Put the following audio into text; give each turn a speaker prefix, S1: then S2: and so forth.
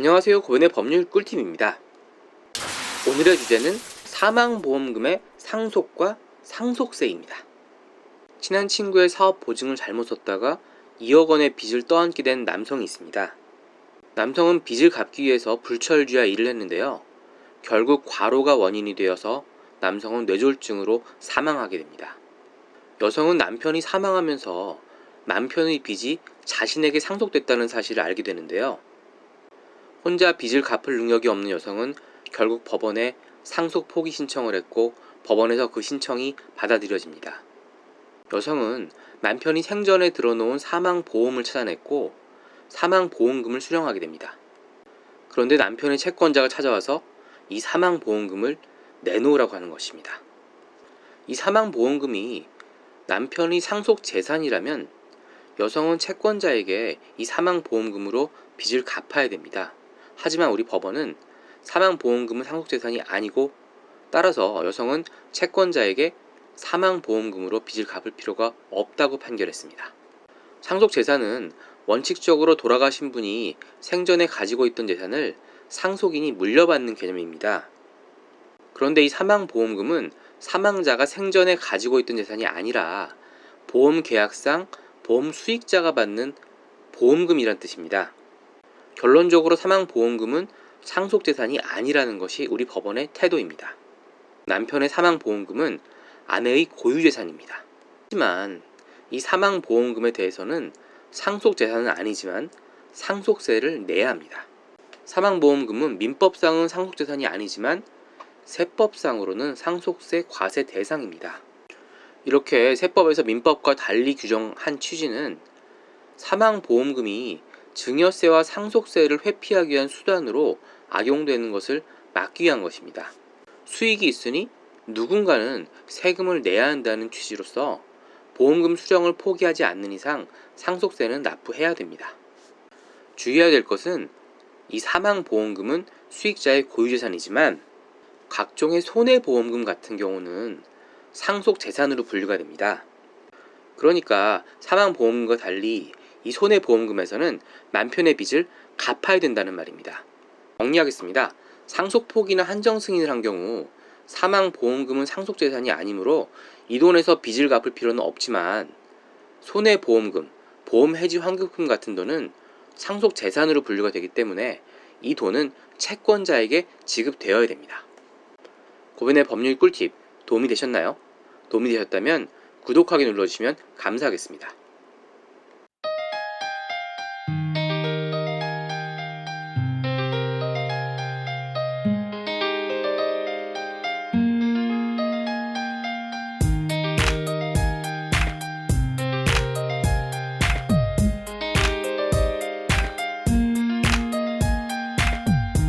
S1: 안녕하세요. 고은의 법률 꿀팁입니다. 오늘의 주제는 사망보험금의 상속과 상속세입니다. 친한 친구의 사업 보증을 잘못 썼다가 2억 원의 빚을 떠안게 된 남성이 있습니다. 남성은 빚을 갚기 위해서 불철주야 일을 했는데요. 결국 과로가 원인이 되어서 남성은 뇌졸중으로 사망하게 됩니다. 여성은 남편이 사망하면서 남편의 빚이 자신에게 상속됐다는 사실을 알게 되는데요. 혼자 빚을 갚을 능력이 없는 여성은 결국 법원에 상속 포기 신청을 했고 법원에서 그 신청이 받아들여집니다. 여성은 남편이 생전에 들어놓은 사망보험을 찾아냈고 사망보험금을 수령하게 됩니다. 그런데 남편의 채권자가 찾아와서 이 사망보험금을 내놓으라고 하는 것입니다. 이 사망보험금이 남편이 상속재산이라면 여성은 채권자에게 이 사망보험금으로 빚을 갚아야 됩니다. 하지만 우리 법원은 사망보험금은 상속재산이 아니고 따라서 여성은 채권자에게 사망보험금으로 빚을 갚을 필요가 없다고 판결했습니다. 상속재산은 원칙적으로 돌아가신 분이 생전에 가지고 있던 재산을 상속인이 물려받는 개념입니다. 그런데 이 사망보험금은 사망자가 생전에 가지고 있던 재산이 아니라 보험계약상 보험 수익자가 받는 보험금이란 뜻입니다. 결론적으로 사망보험금은 상속재산이 아니라는 것이 우리 법원의 태도입니다. 남편의 사망보험금은 아내의 고유재산입니다. 하지만 이 사망보험금에 대해서는 상속재산은 아니지만 상속세를 내야 합니다. 사망보험금은 민법상은 상속재산이 아니지만 세법상으로는 상속세 과세 대상입니다. 이렇게 세법에서 민법과 달리 규정한 취지는 사망보험금이 증여세와 상속세를 회피하기 위한 수단으로 악용되는 것을 막기 위한 것입니다. 수익이 있으니 누군가는 세금을 내야 한다는 취지로서 보험금 수령을 포기하지 않는 이상 상속세는 납부해야 됩니다. 주의해야 될 것은 이 사망보험금은 수익자의 고유재산이지만 각종의 손해보험금 같은 경우는 상속재산으로 분류가 됩니다. 그러니까 사망보험금과 달리 이 손해보험금에서는 남편의 빚을 갚아야 된다는 말입니다. 정리하겠습니다. 상속포기나 한정승인을 한 경우 사망보험금은 상속재산이 아니므로 이 돈에서 빚을 갚을 필요는 없지만 손해보험금, 보험해지환급금 같은 돈은 상속재산으로 분류가 되기 때문에 이 돈은 채권자에게 지급되어야 됩니다. 고은의 법률 꿀팁 도움이 되셨나요? 도움이 되셨다면 구독하기 눌러주시면 감사하겠습니다.